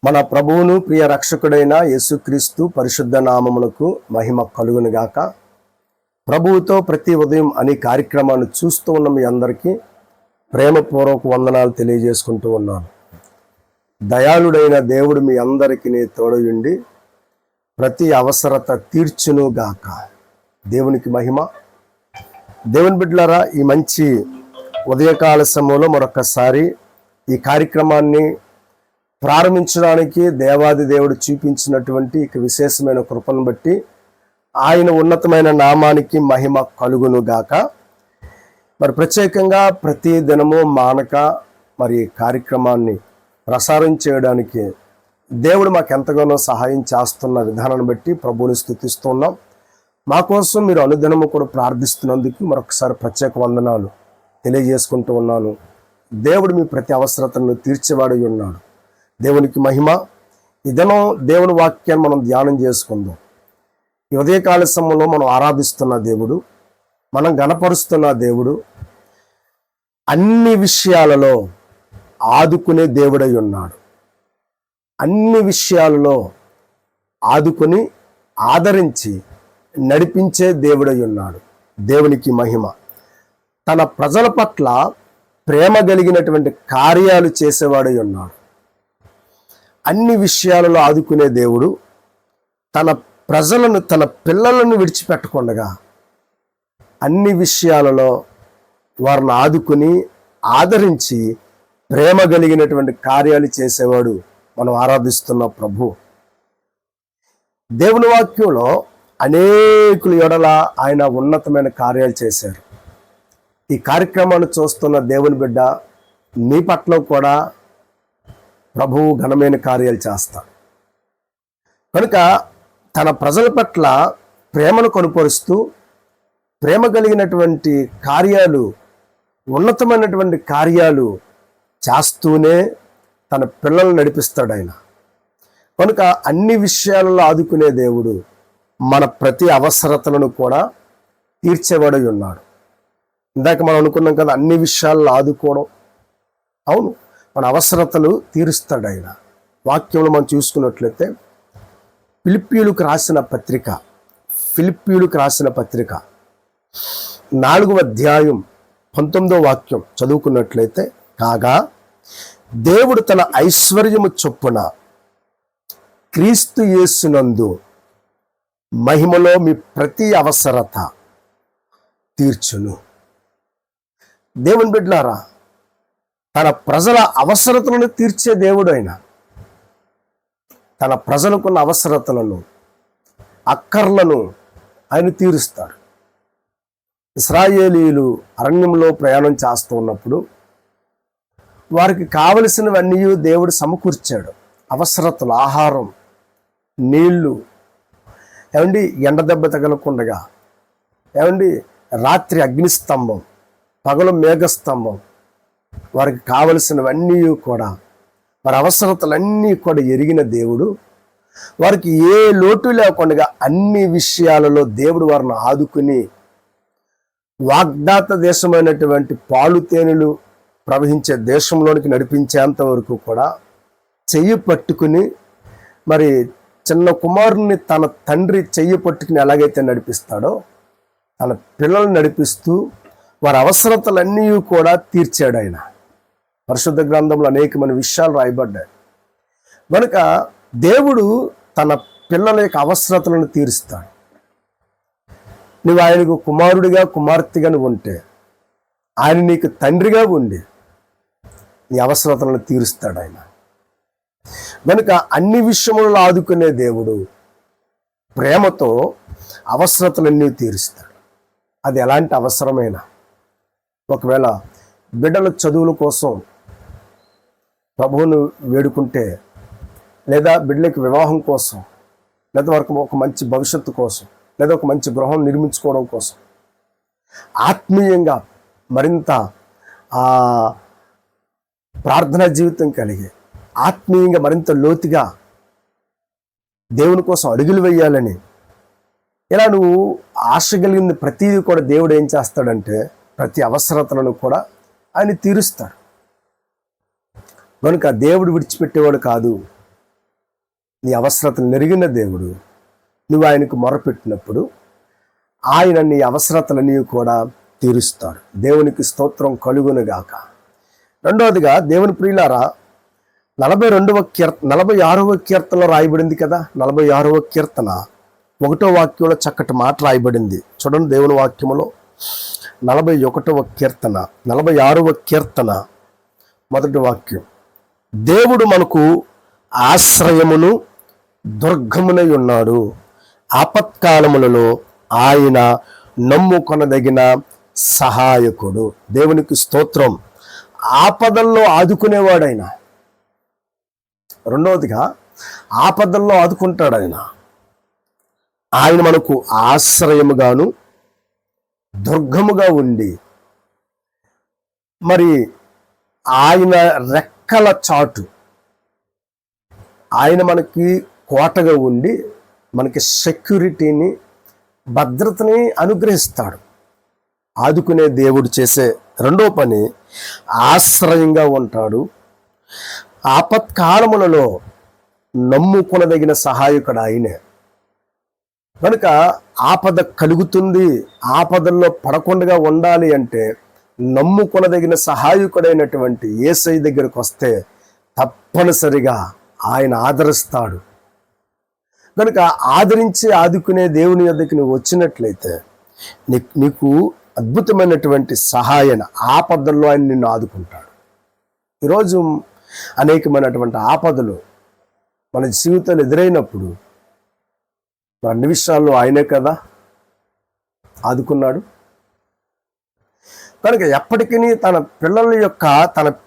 మన ప్రభువును ప్రియ రక్షకుడైన యేసుక్రీస్తు పరిశుద్ధ నామమునకు మహిమ కలుగునుగాక. ప్రభువుతో ప్రతి ఉదయం అనే కార్యక్రమాన్ని చూస్తూ ఉన్న మీ అందరికీ ప్రేమపూర్వక వందనాలు తెలియజేసుకుంటూ ఉన్నాను. దయాళుడైన దేవుడు మీ అందరికీ తోడయుండి ప్రతి అవసరత తీర్చునుగాక. దేవునికి మహిమ. దేవుని బిడ్డలారా, ఈ మంచి ఉదయకాల సమయంలో మరొకసారి ఈ కార్యక్రమాన్ని ప్రారంభించడానికి దేవాది దేవుడు చూపించినటువంటి ఇక విశేషమైన కృపను బట్టి ఆయన ఉన్నతమైన నామానికి మహిమ కలుగునుగాక. మరి ప్రత్యేకంగా ప్రతి దినము మానక మరి కార్యక్రమాన్ని ప్రసారం చేయడానికి దేవుడు మాకు ఎంతగానో సహాయం చేస్తున్న విధానాన్ని బట్టి ప్రభువుని స్తుతిస్తున్నాం. మా కోసం మీరు అనుదినము కూడా ప్రార్థిస్తున్నందుకు మరొకసారి ప్రత్యేక వందనాలు తెలియజేసుకుంటూ ఉన్నాను. దేవుడు మీ ప్రతి అవసరతను తీర్చేవాడై ఉన్నాడు. దేవునికి మహిమ. ఈ దినం దేవుని వాక్యాన్ని మనం ధ్యానం చేసుకుందాం. ఈ ఉదయకాల సమయంలో మనం ఆరాధిస్తున్న దేవుడు, మనం గణపరుస్తున్న దేవుడు అన్ని విషయాలలో ఆదుకునే దేవుడై ఉన్నాడు. అన్ని విషయాలలో ఆదుకుని ఆదరించి నడిపించే దేవుడై ఉన్నాడు. దేవునికి మహిమ. తన ప్రజల పట్ల ప్రేమ కలిగినటువంటి కార్యాలు చేసేవాడై ఉన్నాడు. అన్ని విషయాలలో ఆదుకునే దేవుడు తన ప్రజలను, తన పిల్లలను విడిచిపెట్టకుండా అన్ని విషయాలలో వారిని ఆదుకుని ఆదరించి ప్రేమ కలిగినటువంటి కార్యాలు చేసేవాడు మనం ఆరాధిస్తున్న ప్రభు. దేవుని వాక్యంలో అనేకుల ఎడల ఆయన ఉన్నతమైన కార్యాలు చేశారు. ఈ కార్యక్రమాన్ని చూస్తున్న దేవుని బిడ్డ, నీ పట్ల కూడా ప్రభువు ఘనమైన కార్యాలు చేస్తాడు. కనుక తన ప్రజల పట్ల ప్రేమను కనుపరుస్తూ ప్రేమ కలిగినటువంటి కార్యాలు, ఉన్నతమైనటువంటి కార్యాలు చేస్తూనే తన పిల్లలను నడిపిస్తాడు ఆయన. కనుక అన్ని విషయాలలో ఆదుకునే దేవుడు మన ప్రతి అవసరతలను కూడా తీర్చేవాడై ఉన్నాడు. ఇందాక మనం అనుకున్నాం కదా, అన్ని విషయాల్లో ఆదుకోవడం. అవును, మన అవసరతలు తీరుస్తాడు ఆయన. వాక్యంలో మనం చూసుకున్నట్లయితే ఫిలిప్పీయులకు రాసిన పత్రిక 4వ అధ్యాయం 19వ వాక్యం చదువుకున్నట్లయితే, కాగా దేవుడు తన ఐశ్వర్యము చొప్పున క్రీస్తు యేసునందు మహిమలో మీ ప్రతి అవసరత తీర్చును. దేవుని బిడ్డలారా, తన ప్రజల అవసరతలను తీర్చే దేవుడు ఆయన. తన ప్రజలకున్న అవసరతలను, అక్కర్లను ఆయన తీరుస్తాడు. ఇశ్రాయేలీయులు అరణ్యంలో ప్రయాణం చేస్తూ ఉన్నప్పుడు వారికి కావలసినవన్నీ దేవుడు సమకూర్చాడు. అవసరతలు, ఆహారం, నీళ్లు, ఏమండి ఎండ దెబ్బ తగలకుండగా, ఏమండి రాత్రి అగ్నిస్తంభం, పగలు మేఘస్తంభం, వారికి కావలసినవన్నీ కూడా, వారి అవసరతలన్నీ కూడా ఎరిగిన దేవుడు వారికి ఏ లోటు లేకుండా అన్ని విషయాలలో దేవుడు వారిని ఆదుకుని వాగ్దాత దేశమైనటువంటి పాలు తేనెలు ప్రవహించే దేశంలోనికి నడిపించేంత వరకు కూడా చెయ్యి పట్టుకుని, మరి చిన్న కుమారుని తన తండ్రి చెయ్యి పట్టుకుని ఎలాగైతే నడిపిస్తాడో తన పిల్లల్ని నడిపిస్తూ వారి అవసరతలన్నీ కూడా తీర్చాడు ఆయన. పరిశుద్ధ గ్రంథంలో అనేకమైన విషయాలు రాయబడ్డాయి. కనుక దేవుడు తన పిల్లల యొక్క అవసరతలను తీరుస్తాడు. నువ్వు ఆయనకు కుమారుడిగా, కుమార్తెగా నువ్వు ఉంటే, ఆయన నీకు తండ్రిగా ఉండి నీ అవసరతలను తీరుస్తాడు ఆయన. కనుక అన్ని విషయములలో ఆదుకునే దేవుడు ప్రేమతో అవసరతలన్నీ తీరుస్తాడు. అది ఎలాంటి అవసరమైనా, ఒకవేళ బిడ్డల చదువుల కోసం ప్రభువును వేడుకుంటే, లేదా బిడ్డలకి వివాహం కోసం, లేదా వారికి ఒక మంచి భవిష్యత్తు కోసం, లేదా ఒక మంచి గృహం నిర్మించుకోవడం కోసం, ఆత్మీయంగా మరింత ప్రార్థనా జీవితం కలిగి ఆత్మీయంగా మరింత లోతుగా దేవుని కోసం అడుగులు వేయాలని ఇలా నువ్వు ఆశ కలిగిన ప్రతిదీ కూడా దేవుడు ఏం చేస్తాడంటే ప్రతి అవసరతలను కూడా ఆయన తీరుస్తాడు. కనుక దేవుడు విడిచిపెట్టేవాడు కాదు. నీ అవసరతలు నెరిగిన దేవుడు. నువ్వు ఆయనకు మొరపెట్టినప్పుడు ఆయన నీ అవసరతలన్నీ కూడా తీరుస్తాడు. దేవునికి స్తోత్రం కలుగునుగాక. రెండవదిగా దేవుని ప్రియులారా, 46వ కీర్తనలో రాయబడింది కదా. 46వ కీర్తన 1వ వాక్యంలో చక్కటి మాట రాయబడింది. చూడండి, దేవుని వాక్యములో 41వ కీర్తన 46వ కీర్తన 1వ వాక్యం. దేవుడు మనకు ఆశ్రయమును దుర్గమునై ఉన్నాడు, ఆపత్కాలములలో ఆయన నమ్ముకొనదగిన సహాయకుడు. దేవునికి స్తోత్రం. ఆపదల్లో ఆదుకునేవాడైనా. రెండవదిగా ఆపదల్లో ఆదుకుంటాడు ఆయన. ఆయన మనకు ఆశ్రయముగాను దుర్గముగా ఉండి, మరి ఆయన రెక్కల చాటు, ఆయన మనకి కోటగా ఉండి మనకి సెక్యూరిటీని, భద్రతని అనుగ్రహిస్తాడు. ఆదుకునే దేవుడు చేసే రెండో పని ఆశ్రయంగా ఉంటాడు. ఆపత్కాలములలో నమ్ముకొనదగిన సహాయకుడు ఆయనే. కనుక ఆపద కలుగుతుంది, ఆపదల్లో పడకుండా ఉండాలి అంటే నమ్ముకొనదగిన సహాయకుడైనటువంటి యేసయ్య దగ్గరకు వస్తే తప్పనిసరిగా ఆయన ఆదరిస్తాడు. కనుక ఆదరించి ఆదుకునే దేవుని యొద్దకు నువ్వు వచ్చినట్లయితే నీకు అద్భుతమైనటువంటి సహాయం, ఆపదల్లో ఆయన నిన్ను ఆదుకుంటాడు. ఈరోజు అనేకమైనటువంటి ఆపదలు మన జీవితంలో ఎదురైనప్పుడు అన్ని విషయాల్లో ఆయనే కదా ఆదుకున్నాడు. కనుక ఎప్పటికీ తన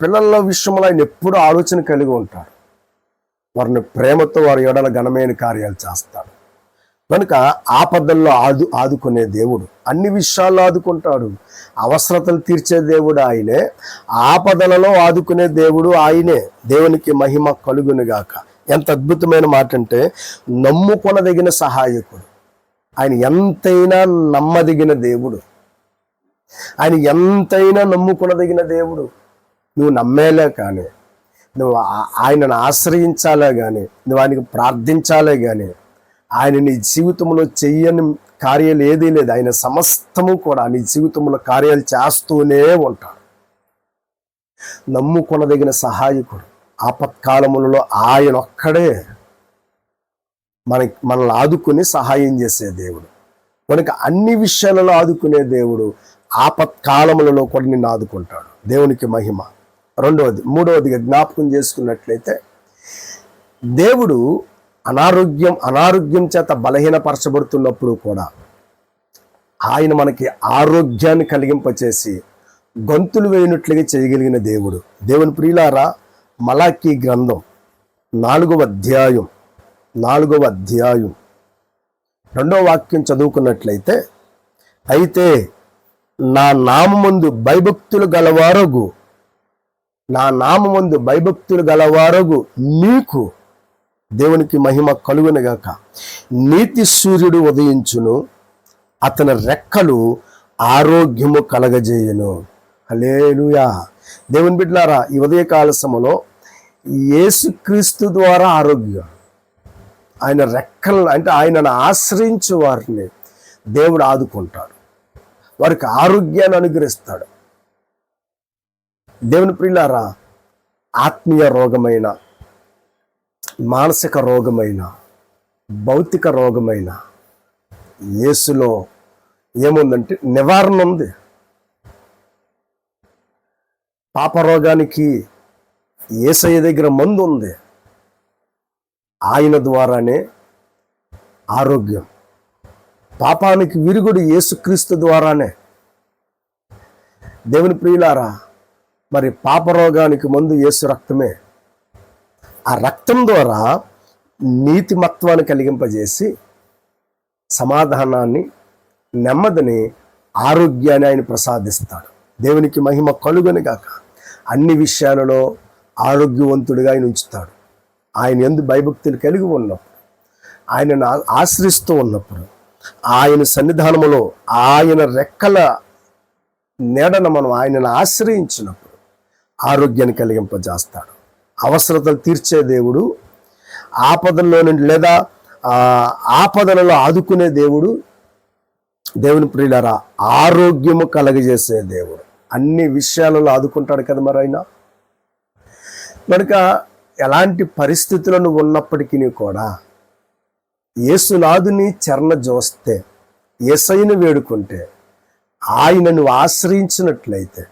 పిల్లల విషయంలో ఆయన ఎప్పుడూ ఆలోచన కలిగి ఉంటాడు. వారిని ప్రేమతో వారి ఎడల ఘనమైన కార్యాలు చేస్తాడు. కనుక ఆపదల్లో ఆదుకునే దేవుడు, అన్ని విషయాల్లో ఆదుకుంటాడు. అవసరతలు తీర్చే దేవుడు ఆయనే, ఆపదలలో ఆదుకునే దేవుడు ఆయనే. దేవునికి మహిమ కలుగునుగాక. ఎంత అద్భుతమైన మాట అంటే, నమ్ముకొనదగిన సహాయకుడు. ఆయన ఎంతైనా నమ్మదగిన దేవుడు, ఆయన ఎంతైనా నమ్ముకొనదగిన దేవుడు. నువ్వు నమ్మేలే కానీ, నువ్వు ఆయనను ఆశ్రయించాలే కానీ, నువ్వు ఆయనకు ప్రార్థించాలే కానీ, ఆయన నీ జీవితంలో చెయ్యని కార్యాలు ఏదీ లేదు. ఆయన సమస్తము కూడా నీ జీవితంలో కార్యాలు చేస్తూనే ఉంటాడు. నమ్ముకొనదగిన సహాయకుడు. ఆపత్కాలములలో ఆయన ఒక్కడే మనల్ని ఆదుకుని సహాయం చేసే దేవుడు. కనుక అన్ని విషయాలలో ఆదుకునే దేవుడు ఆపత్కాలములలో కూడా నిన్ను ఆదుకుంటాడు. దేవునికి మహిమ. మూడవదిగా జ్ఞాపకం చేసుకున్నట్లయితే, దేవుడు అనారోగ్యం చేత బలహీనపరచబడుతున్నప్పుడు కూడా ఆయన మనకి ఆరోగ్యాన్ని కలిగింపచేసి గొంతులు వేయనట్లుగా చేయగలిగిన దేవుడు. దేవుని ప్రియులారా, మలాకీ గ్రంథం 4వ అధ్యాయం 2వ వాక్యం చదువుకున్నట్లయితే, అయితే నా నామమందు భయభక్తులు గలవారగు మీకు, దేవునికి మహిమ కలుగునుగాక, నీతి సూర్యుడు ఉదయించును, అతని రెక్కలు ఆరోగ్యము కలగజేయును. హల్లెలూయా. దేవుని బిడ్డలారా, ఈ ఉదయకాల సమయంలో యేసుక్రీస్తు ద్వారా ఆరోగ్యం, ఆయన రెక్కలు అంటే ఆయనను ఆశ్రయించే వారిని దేవుడు ఆదుకుంటాడు, వారికి ఆరోగ్యాన్ని అనుగ్రహిస్తాడు. దేవుని ప్రియులారా, ఆత్మీయ రోగమైన, మానసిక రోగమైన, భౌతిక రోగమైన యేసులో ఏముందంటే నివారణ ఉంది. పాపరోగానికి యేసయ్య దగ్గర మందు ఉంది. ఆయన ద్వారానే ఆరోగ్యం. పాపానికి విరుగుడు యేసుక్రీస్తు ద్వారానే. దేవుని ప్రియులారా, మరి పాపరోగానికి మందు యేసు రక్తమే. ఆ రక్తం ద్వారా నీతిమత్వాన్ని కలిగింపజేసి సమాధానాన్ని, నెమ్మదిని, ఆరోగ్యాన్ని ఆయన ప్రసాదిస్తాడు. దేవునికి మహిమ కలుగునుగాక. అన్ని విషయాలలో ఆరోగ్యవంతుడిగా ఆయన ఉంచుతాడు. ఆయన యందు భయభక్తులు కలిగి ఉన్నప్పుడు, ఆయనను ఆశ్రయిస్తూ ఉన్నప్పుడు, ఆయన సన్నిధానములో ఆయన రెక్కల నీడన మనం ఆయనను ఆశ్రయించినప్పుడు ఆరోగ్యాన్ని కలిగింపజేస్తాడు. అవసరతలు తీర్చే దేవుడు, ఆపదల్లో నుండి లేదా ఆపదలలో ఆదుకునే దేవుడు. దేవుని ప్రియులారా, ఆరోగ్యము కలగజేసే దేవుడు. అన్ని విషయాలలో ఆదుకుంటాడు కదా మరి ఆయన. కనుక ఎలాంటి పరిస్థితులను ఉన్నప్పటికీ కూడా యేసునాథుని చరణ జోస్తే, యేసయ్యను వేడుకుంటే, ఆయనను ఆశ్రయించినట్లయితే,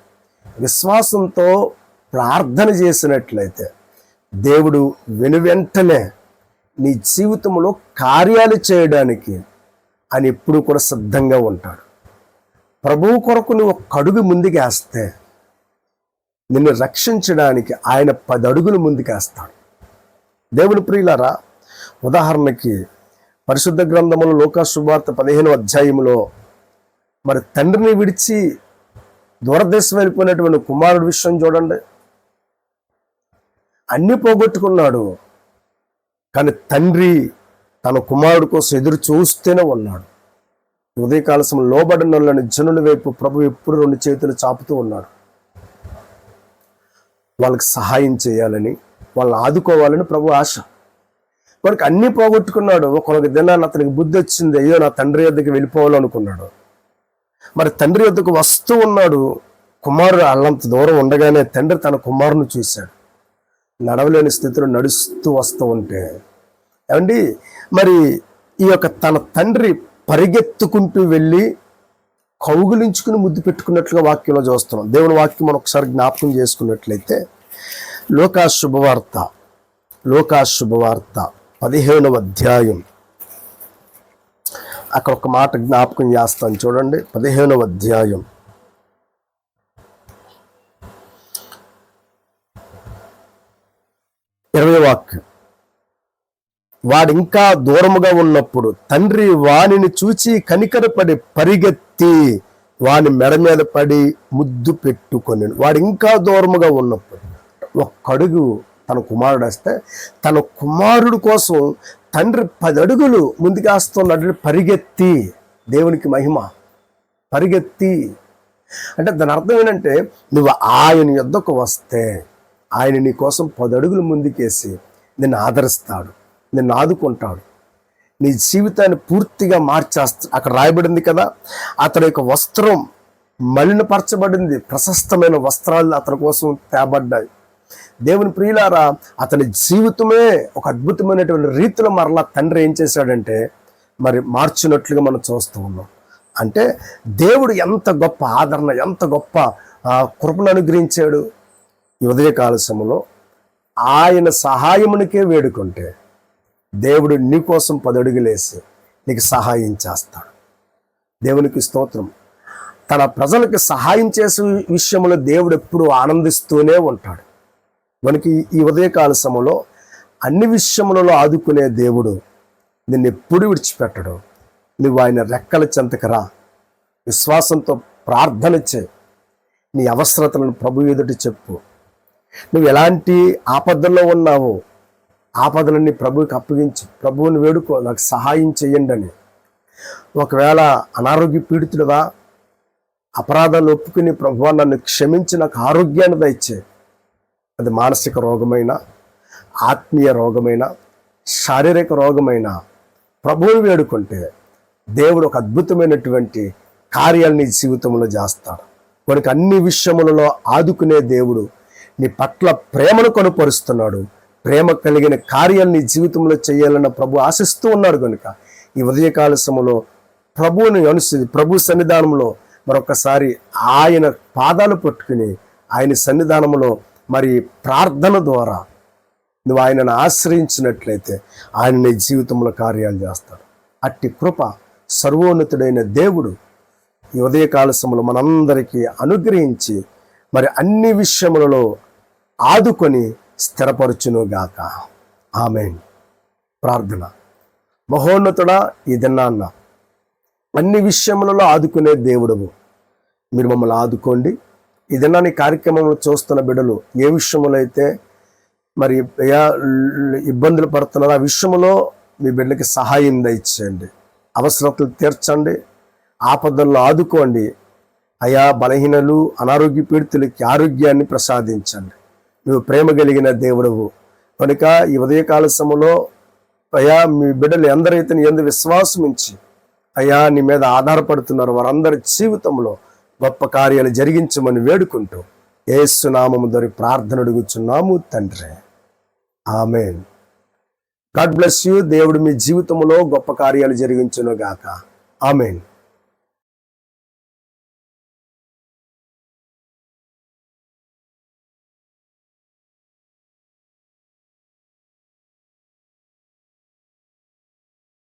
విశ్వాసంతో ప్రార్థన చేసినట్లయితే దేవుడు వెనువెంటనే నీ జీవితంలో కార్యాలు చేయడానికి ఆయన ఎప్పుడు కూడా సిద్ధంగా ఉంటాడు. ప్రభువు కొరకు నువ్వు 1 అడుగు ముందుకేస్తే నిన్ను రక్షించడానికి ఆయన 10 అడుగులు ముందుకేస్తాడు. దేవుని ప్రియులారా, ఉదాహరణకి పరిశుద్ధ గ్రంథములో లూకా సువార్త 15వ అధ్యాయంలో మరి తండ్రిని విడిచి దూరదేశం వెళ్ళిపోయినటువంటి కుమారుడి విషయం చూడండి. అన్ని పోగొట్టుకున్నాడు, కానీ తండ్రి తన కుమారుడు కోసం ఎదురు చూస్తూనే ఉన్నాడు. ఉదయకాల సమయంలో లోబడిన వాళ్ళని జనుల వైపు ప్రభు ఎప్పుడు 2 చేతులు చాపుతూ ఉన్నాడు. వాళ్ళకి సహాయం చేయాలని, వాళ్ళని ఆదుకోవాలని ప్రభు ఆశ. వాడికి అన్నీ పోగొట్టుకున్నాడు. ఒక దినాన్ని అతనికి బుద్ధి వచ్చింది, అయ్యో నా తండ్రి వద్దకు వెళ్ళిపోవాలనుకున్నాడు. మరి తండ్రి వద్దకు వస్తూ ఉన్నాడు. కుమారుడు అల్లంత దూరం ఉండగానే తండ్రి తన కుమారుని చూశాడు. నడవలేని స్థితిలో నడుస్తూ వస్తూ ఉంటే ఏమండి, మరి ఈ యొక్క తన తండ్రి పరిగెత్తుకుంటూ వెళ్ళి కౌగులించుకుని ముద్దు పెట్టుకున్నట్లుగా వాక్యంలో చూస్తున్నాం. దేవుని వాక్యం మనం ఒకసారి జ్ఞాపకం చేసుకున్నట్లయితే లూకా శుభవార్త 15వ అధ్యాయం, అక్కడ ఒక మాట జ్ఞాపకం చేస్తాను చూడండి. 15వ అధ్యాయం 20వ వాక్యం. వాడింకా దూరముగా ఉన్నప్పుడు తండ్రి వానిని చూచి కనికరపడి పరిగెత్తి వాని మెడ మీద పడి ముద్దు పెట్టుకొని, వాడు ఇంకా దూరముగా ఉన్నప్పుడు 1 అడుగు తన కుమారుడు వస్తే తన కుమారుడు కోసం తండ్రి 10 అడుగులు ముందుకేస్తున్నాడు. పరిగెత్తి, దేవునికి మహిమ, పరిగెత్తి అంటే దాని అర్థం ఏంటంటే నువ్వు ఆయన యొద్దకు వస్తే ఆయన నీ కోసం 10 అడుగులు ముందుకేసి నిన్ను ఆదరిస్తాడు, నిన్ను ఆదుకుంటాడు, నీ జీవితాన్ని పూర్తిగా మార్చేస్తాడు. అక్కడ రాయబడింది కదా, అతని యొక్క వస్త్రం మలినపరచబడింది, ప్రశస్తమైన వస్త్రాలు అతని కోసం తేబడ్డాయి. దేవుని ప్రియులారా, అతని జీవితమే ఒక అద్భుతమైనటువంటి రీతిలో మరలా తండ్రి ఏం చేశాడంటే మరి మార్చినట్లుగా మనం చూస్తూ ఉన్నాం. అంటే దేవుడు ఎంత గొప్ప ఆదరణ, ఎంత గొప్ప కృపను అనుగ్రహించాడు. ఈ ఉదయకాల సమయంలో ఆయన సహాయమునికే వేడుకుంటే దేవుడు నీ కోసం 10 అడుగులేసి నీకు సహాయం చేస్తాడు. దేవునికి స్తోత్రం. తన ప్రజలకు సహాయం చేసే విషయంలో దేవుడు ఎప్పుడు ఆనందిస్తూనే ఉంటాడు. మనకి ఈ ఉదయకాల సమయంలో అన్ని విషయములలో ఆదుకునే దేవుడు నిన్ను ఎప్పుడు విడిచిపెట్టడు. నువ్వు ఆయన రెక్కల చెంతకు రా, విశ్వాసంతో ప్రార్థన చే, నీ అవసరతలను ప్రభు ఎదుట చెప్పు. నువ్వు ఎలాంటి ఆపదల్లో ఉన్నావో ఆపదలన్నీ ప్రభువుకి అప్పగించు, ప్రభువుని వేడుకో, నాకు సహాయం చేయండి అని. ఒకవేళ అనారోగ్య పీడితుడుగా అపరాధాలు ఒప్పుకుని ప్రభువా నన్ను క్షమించి నాకు ఆరోగ్యాన్ని దయచే, అది మానసిక రోగమైన, ఆత్మీయ రోగమైన, శారీరక రోగమైన ప్రభువుని వేడుకుంటే దేవుడు ఒక అద్భుతమైనటువంటి కార్యాలు నీ జీవితంలో చేస్తాడు. మనకి అన్ని విషయములలో ఆదుకునే దేవుడు నీ పట్ల ప్రేమను కనుపరుస్తున్నాడు. ప్రేమ కలిగిన కార్యాలు నీ జీవితంలో చేయాలన్న ప్రభు ఆశిస్తూ ఉన్నాడు. కనుక ఈ ఉదయకాల సమయంలో ప్రభువుని ప్రభు సన్నిధానంలో మరొకసారి ఆయన పాదాలు పట్టుకుని ఆయన సన్నిధానంలో మరి ప్రార్థన ద్వారా నువ్వు ఆయనను ఆశ్రయించినట్లయితే ఆయన నీ జీవితంలో కార్యాలు చేస్తాడు. అట్టి కృప సర్వోన్నతుడైన దేవుడు ఈ ఉదయకాల సమయంలో మనందరికీ అనుగ్రహించి మరి అన్ని విషయములలో ఆదుకొని స్థిరపరచునుగాక. ఆమేన్. ప్రార్థన. మహోన్నతుడా, ఈ దినాన్న అన్ని విషయములలో ఆదుకునే దేవుడవు, మీరు మమ్మల్ని ఆదుకోండి. ఈ దినాన్ని కార్యక్రమంలో చూస్తున్న బిడ్డలు ఏ విషయంలో అయితే మరి ఇబ్బందులు పడుతున్నారో ఆ విషయంలో మీ బిడ్డలకి సహాయం దయచేయండి, అవసరతలు తీర్చండి, ఆపదల్లో ఆదుకోండి. అయా బలహీనలు, అనారోగ్య పీడితులకి ఆరోగ్యాన్ని ప్రసాదించండి. నువ్వు ప్రేమ కలిగిన దేవుడవు, కనుక ఈ ఉదయకాల సమయంలో అయ్యా మీ బిడ్డలు ఎందరైతే నీ యందు విశ్వాసం ఉంచి అయ్యా నీ మీద ఆధారపడుతున్నారు వారందరి జీవితంలో గొప్ప కార్యాలు జరిగించమని వేడుకుంటూ యేసు నామము ద్వారా ప్రార్థన అడుగుచున్నాము తండ్రి. ఆమేన్. God bless you. దేవుడు మీ జీవితంలో గొప్ప కార్యాలు జరిగించును గాక. ఆమేన్.